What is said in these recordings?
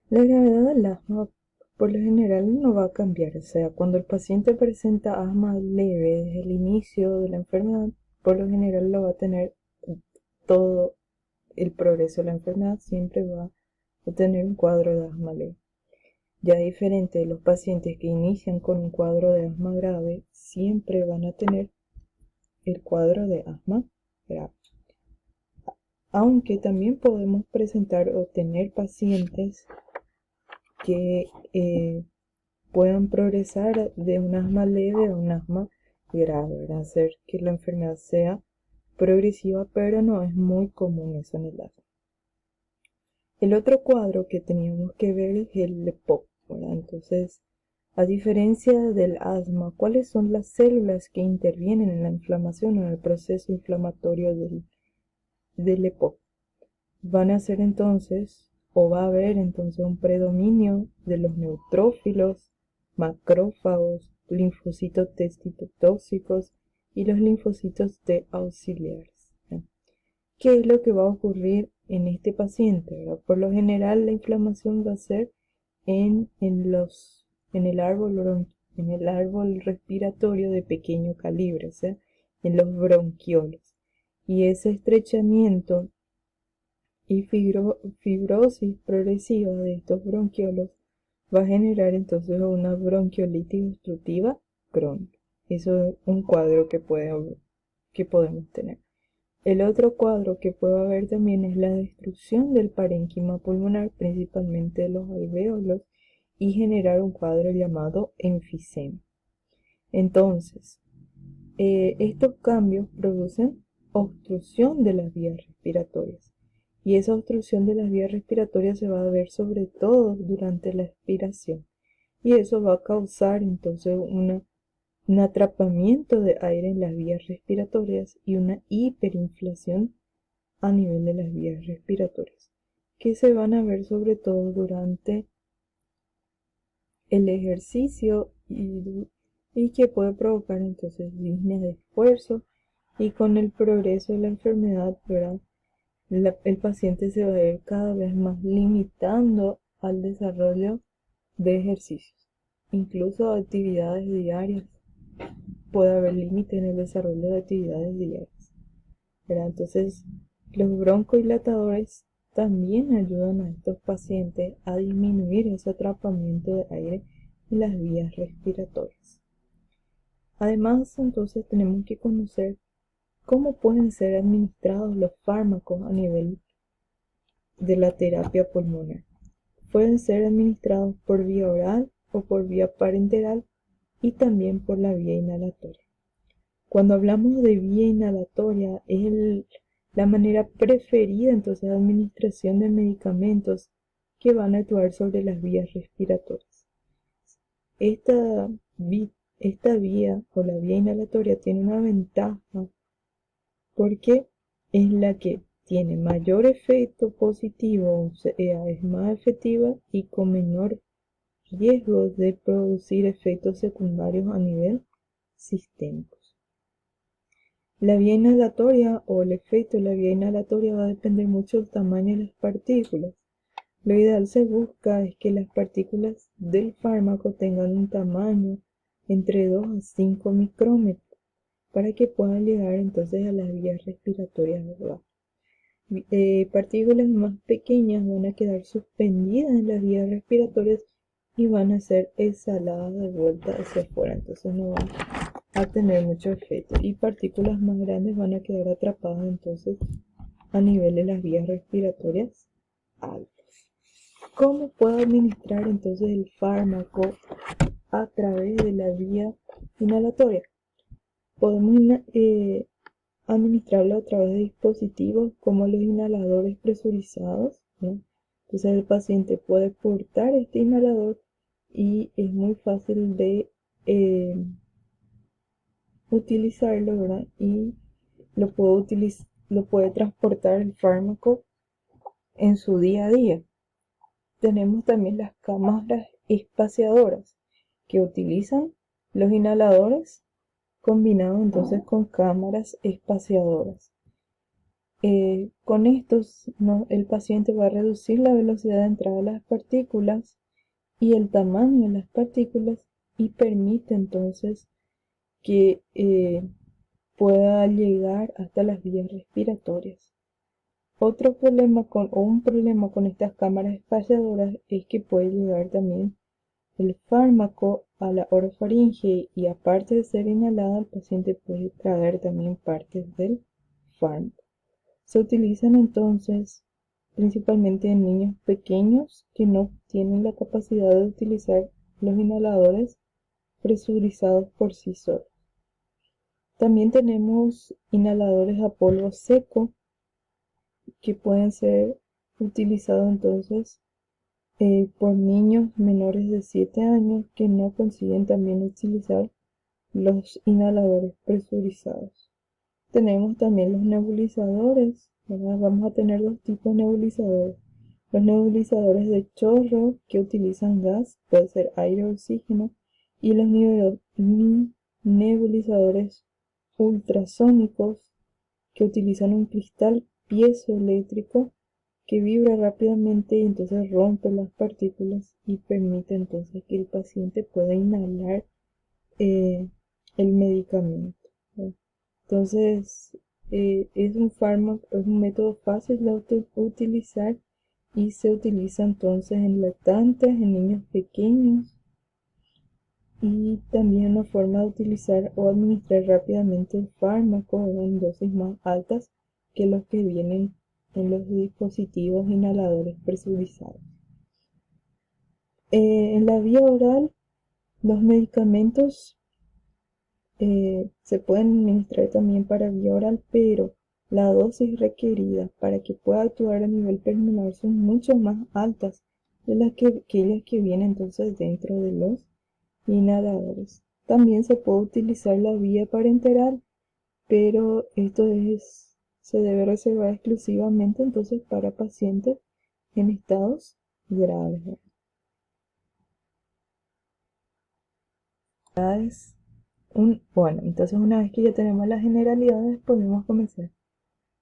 La gravedad del asma por lo general no va a cambiar, o sea, cuando el paciente presenta asma leve desde el inicio de la enfermedad, por lo general lo va a tener todo el progreso de la enfermedad, siempre va a tener un cuadro de asma leve. Ya diferente de los pacientes que inician con un cuadro de asma grave, siempre van a tener el cuadro de asma grave. Aunque también podemos presentar o tener pacientes que puedan progresar de un asma leve a un asma grave, hacer que la enfermedad sea progresiva, pero no es muy común eso en el asma. El otro cuadro que teníamos que ver es el EPOC, ¿verdad? Entonces, a diferencia del asma, ¿cuáles son las células que intervienen en la inflamación o en el proceso inflamatorio del EPOC? Van a ser entonces, o va a haber entonces un predominio de los neutrófilos, macrófagos, linfocitos T citotóxicos y los linfocitos T auxiliares. ¿Qué es lo que va a ocurrir en este paciente? ¿Verdad? Por lo general la inflamación va a ser en el árbol respiratorio de pequeño calibre, o sea, en los bronquiolos. Y ese estrechamiento y fibrosis progresiva de estos bronquiolos va a generar entonces una bronquiolitis obstructiva crónica. Eso es un cuadro que podemos tener. El otro cuadro que puede haber también es la destrucción del parénquima pulmonar, principalmente de los alvéolos, y generar un cuadro llamado enfisema. Entonces, estos cambios producen obstrucción de las vías respiratorias. Y esa obstrucción de las vías respiratorias se va a ver sobre todo durante la expiración. Y eso va a causar entonces un atrapamiento de aire en las vías respiratorias y una hiperinflación a nivel de las vías respiratorias, que se van a ver sobre todo durante el ejercicio y que puede provocar entonces disnea de esfuerzo, y con el progreso de la enfermedad, ¿verdad? El paciente se va a ver cada vez más limitando al desarrollo de ejercicios, incluso actividades diarias. Puede haber límite en el desarrollo de actividades diarias, ¿verdad? Entonces, los broncodilatadores también ayudan a estos pacientes a disminuir ese atrapamiento de aire en las vías respiratorias. Además, entonces tenemos que conocer cómo pueden ser administrados los fármacos a nivel de la terapia pulmonar. Pueden ser administrados por vía oral o por vía parenteral y también por la vía inhalatoria. Cuando hablamos de vía inhalatoria es la manera preferida entonces de administración de medicamentos que van a actuar sobre las vías respiratorias. Esta, esta vía o la vía inhalatoria tiene una ventaja porque es la que tiene mayor efecto positivo, o sea, es más efectiva y con menor riesgo de producir efectos secundarios a nivel sistémico. La vía inhalatoria o el efecto de la vía inhalatoria va a depender mucho del tamaño de las partículas. Lo ideal se busca es que las partículas del fármaco tengan un tamaño entre 2 a 5 micrómetros para que puedan llegar entonces a las vías respiratorias, ¿verdad? Partículas más pequeñas van a quedar suspendidas en las vías respiratorias y van a ser exhaladas de vuelta hacia afuera, entonces no van a tener mucho efecto, y partículas más grandes van a quedar atrapadas entonces a nivel de las vías respiratorias altas. ¿Cómo puedo administrar entonces el fármaco a través de la vía inhalatoria? Podemos administrarlo a través de dispositivos como los inhaladores presurizados, ¿no? Entonces el paciente puede portar este inhalador y es muy fácil de utilizarlo, ¿verdad? Y lo puede transportar el fármaco en su día a día. Tenemos también las cámaras espaciadoras que utilizan los inhaladores combinados entonces con cámaras espaciadoras. Con estos, el paciente va a reducir la velocidad de entrada de las partículas y el tamaño de las partículas y permite entonces que pueda llegar hasta las vías respiratorias. Otro problema un problema con estas cámaras espaciadoras es que puede llegar también el fármaco a la orofaringe y aparte de ser inhalada, el paciente puede tragar también partes del fármaco. Se utilizan entonces principalmente en niños pequeños que no tienen la capacidad de utilizar los inhaladores presurizados por sí solos. También tenemos inhaladores a polvo seco que pueden ser utilizados entonces por niños menores de 7 años que no consiguen también utilizar los inhaladores presurizados. Tenemos también los nebulizadores, ¿verdad? Vamos a tener dos tipos de nebulizadores. Los nebulizadores de chorro que utilizan gas, puede ser aire o oxígeno, y los nebulizadores ultrasónicos que utilizan un cristal piezoeléctrico que vibra rápidamente y entonces rompe las partículas y permite entonces que el paciente pueda inhalar el medicamento, ¿verdad? Entonces es un fármaco, es un método fácil de utilizar y se utiliza entonces en lactantes, en niños pequeños y también una forma de utilizar o administrar rápidamente el fármaco en dosis más altas que los que vienen en los dispositivos inhaladores presurizados. En la vía oral, los medicamentos se pueden administrar también para vía oral, pero la dosis requerida para que pueda actuar a nivel pulmonar son mucho más altas de las que aquellas que vienen entonces dentro de los inhaladores. También se puede utilizar la vía parenteral, pero esto se debe reservar exclusivamente entonces para pacientes en estados graves. Bueno, entonces una vez que ya tenemos las generalidades, podemos comenzar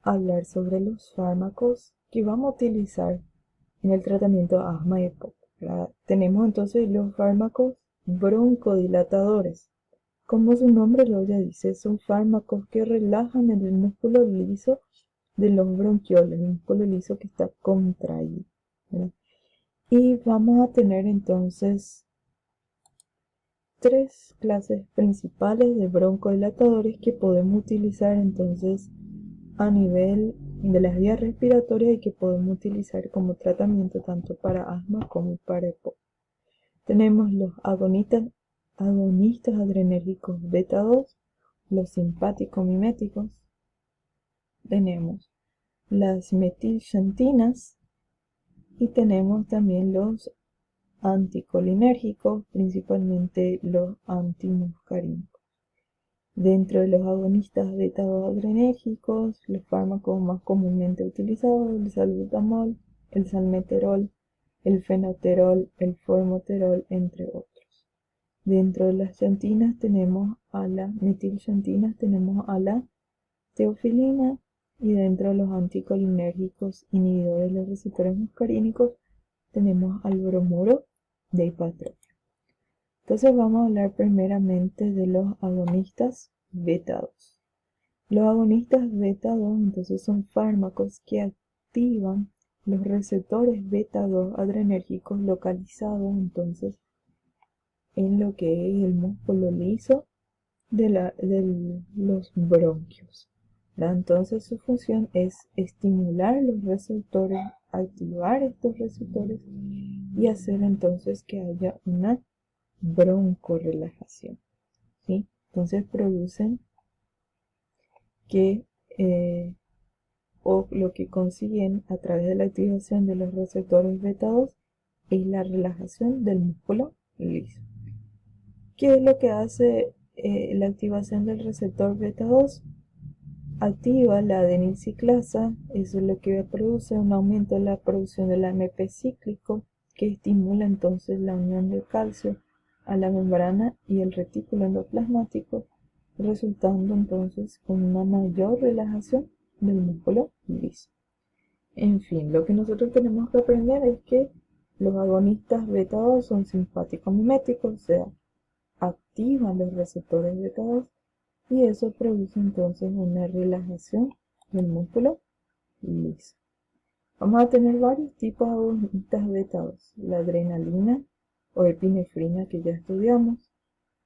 a hablar sobre los fármacos que vamos a utilizar en el tratamiento de asma y EPOC. Tenemos entonces los fármacos broncodilatadores. Como su nombre lo ya dice, son fármacos que relajan el músculo liso de los bronquioles, el músculo liso que está contraído, ¿verdad? Y vamos a tener entonces tres clases principales de broncodilatadores que podemos utilizar entonces a nivel de las vías respiratorias y que podemos utilizar como tratamiento tanto para asma como para EPOC. Tenemos los agonistas adrenérgicos beta 2, los simpáticos miméticos, tenemos las metilxantinas y tenemos también los anticolinérgicos, principalmente los antimuscarínicos. Dentro de los agonistas beta 2 adrenérgicos, los fármacos más comúnmente utilizados, el salbutamol, el salmeterol, el fenoterol, el formoterol, entre otros. Dentro de las xantinas tenemos a la metilxantinas, tenemos a la teofilina, y dentro de los anticolinérgicos inhibidores de los receptores muscarínicos tenemos al bromuro de hipatropia. Entonces vamos a hablar primeramente de los agonistas beta 2. Los agonistas beta 2 entonces son fármacos que activan los receptores beta 2 adrenérgicos localizados entonces en lo que es el músculo liso de los bronquios, ¿verdad? Entonces su función es estimular los receptores, activar estos receptores y hacer entonces que haya una broncorelajación, ¿sí? Entonces producen que o lo que consiguen a través de la activación de los receptores beta 2 es la relajación del músculo liso. ¿Qué es lo que hace la activación del receptor beta 2? Activa la adenilciclasa, eso es lo que produce un aumento en la producción del AMP cíclico, que estimula entonces la unión del calcio a la membrana y el retículo endoplasmático, resultando entonces con una mayor relajación del músculo liso. En fin, lo que nosotros tenemos que aprender es que los agonistas beta 2 son simpáticos miméticos, o sea, activan los receptores beta 2 y eso produce entonces una relajación del músculo liso. Vamos a tener varios tipos de agonistas beta 2, la adrenalina o epinefrina que ya estudiamos.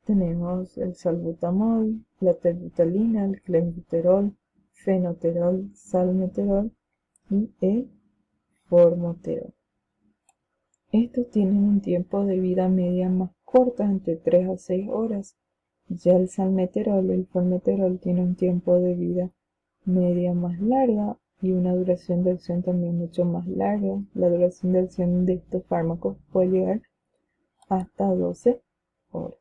Tenemos el salbutamol, la terbutalina, el clenbuterol, fenoterol, salmeterol y el formoterol. Estos tienen un tiempo de vida media más corta, entre 3 a 6 horas. Ya el salmeterol, el formoterol tiene un tiempo de vida media más larga y una duración de acción también mucho más larga. La duración de acción de estos fármacos puede llegar hasta 12 horas.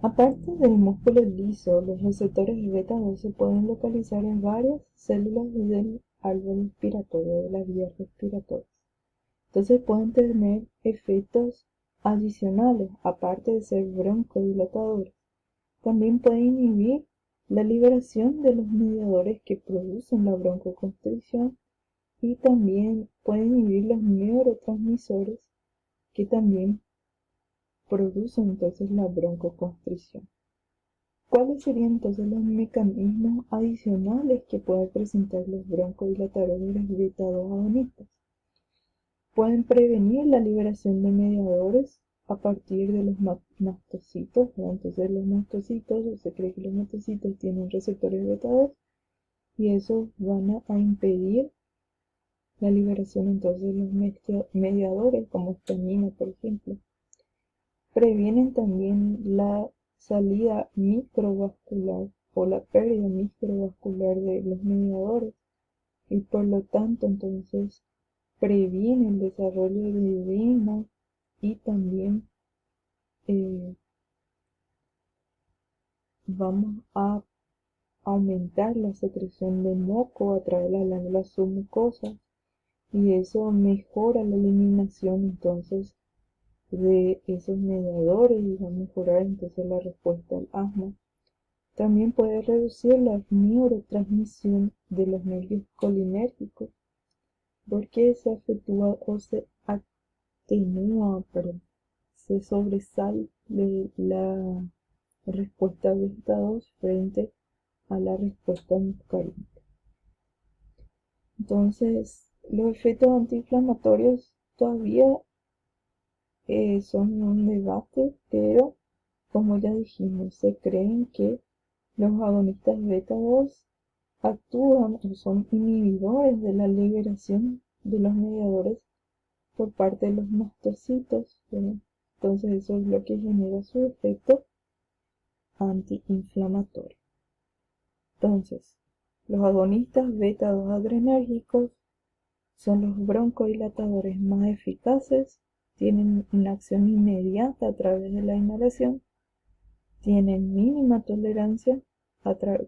Aparte del músculo liso, los receptores de beta 2 se pueden localizar en varias células del árbol respiratorio, de las vías respiratorias. Entonces pueden tener efectos adicionales, aparte de ser broncodilatadores. También pueden inhibir la liberación de los mediadores que producen la broncoconstricción y también pueden inhibir los neurotransmisores que también producen entonces la broncoconstricción. ¿Cuáles serían entonces los mecanismos adicionales que pueden presentar los broncodilatadores beta 2 agonistas? Pueden prevenir la liberación de mediadores a partir de los mastocitos. Entonces los mastocitos, se cree que los mastocitos tienen receptores beta 2 y esos van a impedir la liberación entonces de los mediadores como histamina, por ejemplo. Previenen también la salida microvascular o la pérdida microvascular de los mediadores y por lo tanto entonces previene el desarrollo de edema y también vamos a aumentar la secreción de moco a través de las glándulas submucosas y eso mejora la eliminación entonces de esos mediadores y va a mejorar entonces la respuesta al asma. También puede reducir la neurotransmisión de los nervios colinérgicos porque se afectúa o se atenúa, se sobresale la respuesta beta 2 frente a la respuesta muscarínica. Entonces, los efectos antiinflamatorios todavía son un debate, pero como ya dijimos, se creen que los agonistas beta 2 actúan o son inhibidores de la liberación de los mediadores por parte de los mastocitos, ¿verdad? Entonces eso es lo que genera su efecto antiinflamatorio. Entonces, los agonistas beta 2 adrenérgicos son los broncodilatadores más eficaces, tienen una acción inmediata a través de la inhalación, tienen mínima tolerancia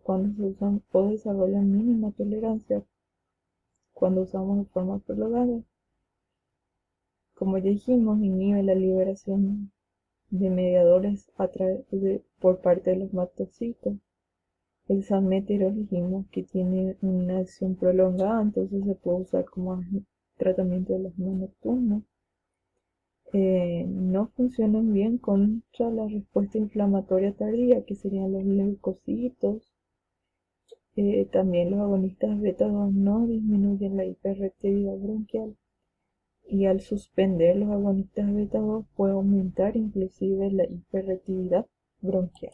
cuando se usan o desarrollan mínima tolerancia cuando usamos de forma prolongada. Como ya dijimos, inhibe la liberación de mediadores por parte de los mastocitos. El salmeterol dijimos que tiene una acción prolongada, entonces se puede usar como tratamiento de asma nocturno. No funcionan bien contra la respuesta inflamatoria tardía, que serían los leucocitos. También los agonistas beta 2 no disminuyen la hiperreactividad bronquial. Y al suspender los agonistas beta 2 puede aumentar inclusive la hiperreactividad bronquial.